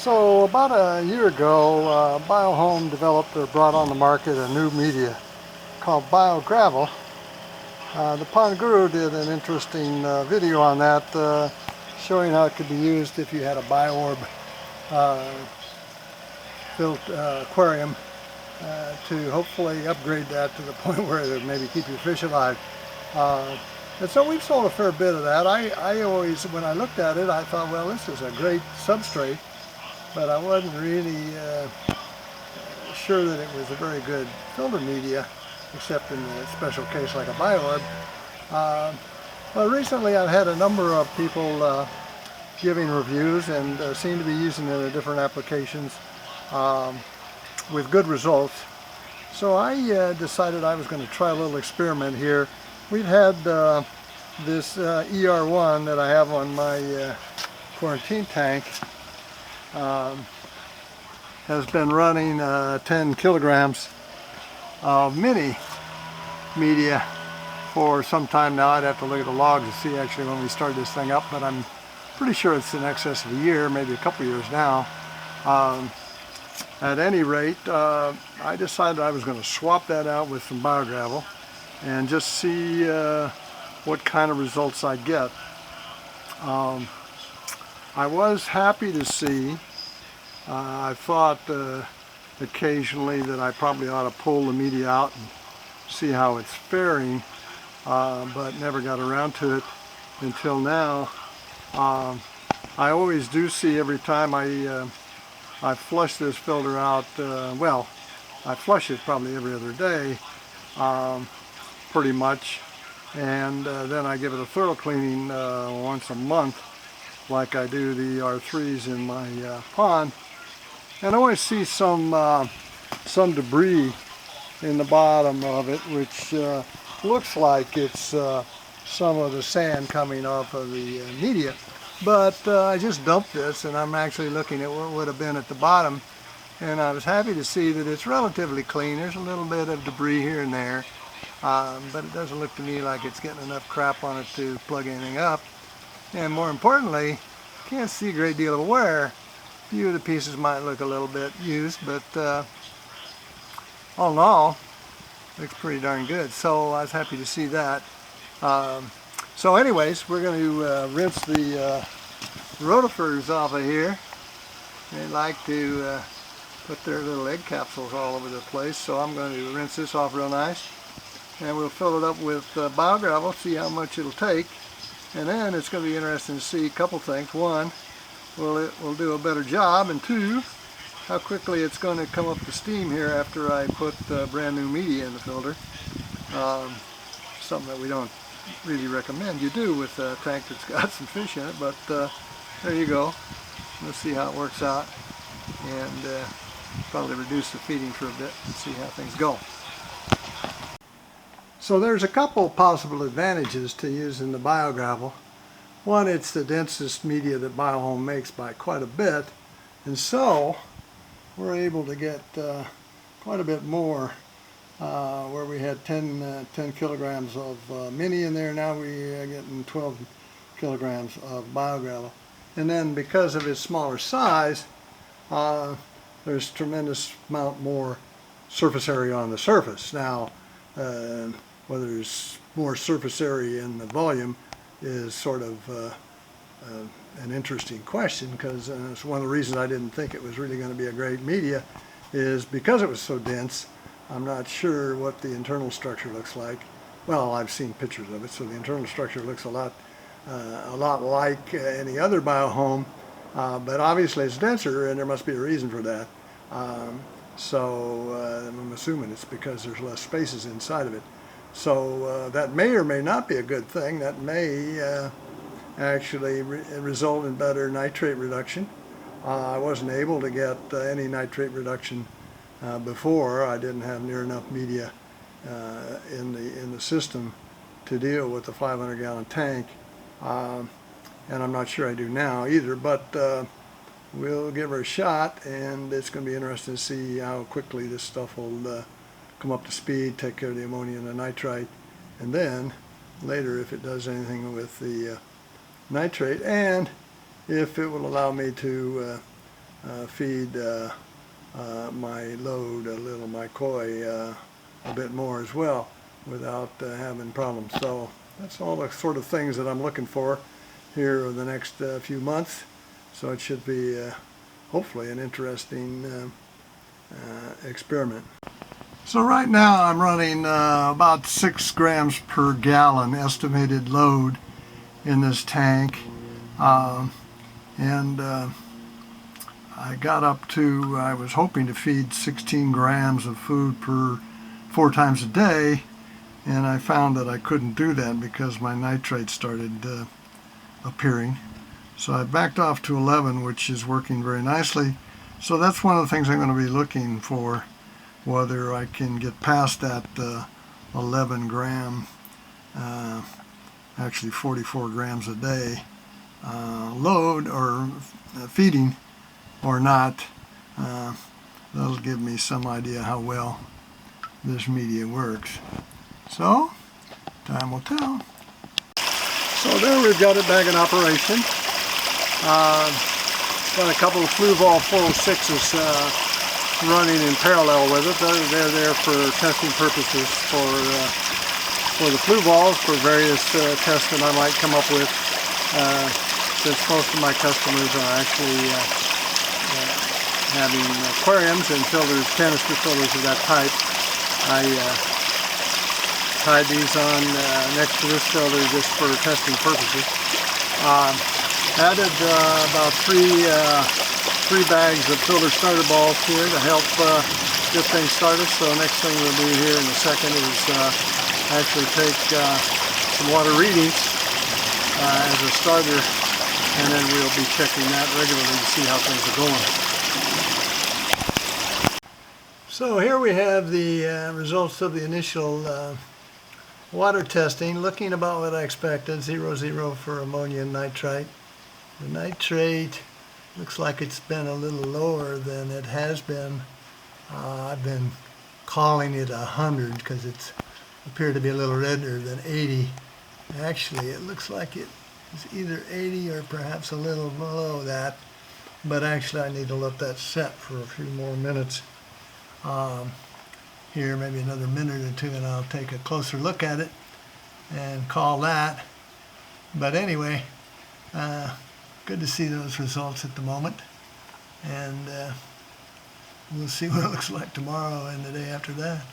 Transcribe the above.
So about a year ago, Biohome developed or brought on the market a new media called BioGravel. The Pond Guru did an interesting video on that, showing how it could be used if you had a BioOrb built aquarium to hopefully upgrade that to the point where it would maybe keep your fish alive. And so we've sold a fair bit of that. I always, when I looked at it, I thought, well, this is a great substrate, but I wasn't really sure that it was a very good filter media, except in a special case like a BioOrb. Well, recently I've had a number of people giving reviews and seem to be using it in different applications with good results. So I decided I was going to try a little experiment here. We've had this ER1 that I have on my quarantine tank has been running 10 kilograms of mini media for some time now. I'd have to look at the logs to see actually when we started this thing up, but I'm pretty sure it's in excess of a year, maybe a couple years now. At any rate, I decided I was going to swap that out with some BioGravel and just see what kind of results I get. I was happy to see, I thought occasionally that I probably ought to pull the media out and see how it's faring, but never got around to it until now. I always do see every time I flush this filter out, well, I flush it probably every other day, pretty much, and then I give it a thorough cleaning once a month, like I do the R3s in my pond. And I always see some debris in the bottom of it, which looks like it's some of the sand coming off of the media. But I just dumped this, and I'm actually looking at what would have been at the bottom, and I was happy to see that it's relatively clean. There's a little bit of debris here and there, but it doesn't look to me like it's getting enough crap on it to plug anything up. And more importantly, can't see a great deal of wear. A few of the pieces might look a little bit used, but all in all, looks pretty darn good. So I was happy to see that. So anyways, we're going to rinse the rotifers off of here. They like to put their little egg capsules all over the place, so I'm going to rinse this off real nice. And we'll fill it up with BioGravel, see how much it'll take. And then it's going to be interesting to see a couple things. One, it will do a better job, and two, how quickly it's going to come up to steam here after I put brand new media in the filter. Something that we don't really recommend you do with a tank that's got some fish in it, but there you go. Let's see how it works out, and probably reduce the feeding for a bit and see how things go. So there's a couple possible advantages to using the BioGravel. One, it's the densest media that Biohome makes by quite a bit, and so we're able to get quite a bit more. Where we had 10 kilograms of mini in there, now we are getting 12 kilograms of BioGravel. And then because of its smaller size, there's tremendous amount more surface area on the surface. Now, whether there's more surface area in the volume is sort of an interesting question, because it's one of the reasons I didn't think it was really going to be a great media, is because it was so dense. I'm not sure what the internal structure looks like. Well, I've seen pictures of it, so the internal structure looks a lot like any other Biohome, but obviously it's denser, and there must be a reason for that. So I'm assuming it's because there's less spaces inside of it. So that may or may not be a good thing. That may actually result in better nitrate reduction. I wasn't able to get any nitrate reduction before. I didn't have near enough media in the system to deal with the 500-gallon tank, and I'm not sure I do now either, but we'll give her a shot, and it's going to be interesting to see how quickly this stuff will come up to speed, take care of the ammonia and the nitrite, and then later if it does anything with the nitrate, and if it will allow me to feed my load a little, my koi a bit more as well without having problems. So that's all the sort of things that I'm looking for here over the next few months. So it should be hopefully an interesting experiment. So right now I'm running about 6 grams per gallon estimated load in this tank, and I got up to, I was hoping to feed 16 grams of food per 4 times a day, and I found that I couldn't do that because my nitrite started appearing. So I backed off to 11, which is working very nicely. So that's one of the things I'm going to be looking for, whether I can get past that 11 gram, actually 44 grams a day load or feeding or not. That'll give me some idea how well this media works. So, time will tell. So there we've got it back in operation. Got a couple of Fluval 406s running in parallel with it. They're there for testing purposes for the Fluvals, for various tests that I might come up with, since most of my customers are actually having aquariums and filters, canister filters of that type. I tied these on next to this filter just for testing purposes. Added about three bags of filter starter balls here to help get things started. So next thing we'll do here in a second is actually take some water readings as a starter, and then we'll be checking that regularly to see how things are going. So here we have the results of the initial water testing, looking about what I expected, 0, for ammonia and nitrite. The nitrate looks like it's been a little lower than it has been. I've been calling it 100 because it's appeared to be a little redder than 80. Actually, it looks like it is either 80 or perhaps a little below that, but actually I need to let that set for a few more minutes. Here, maybe another minute or two, and I'll take a closer look at it and call that. But anyway, good to see those results at the moment, and we'll see what it looks like tomorrow and the day after that.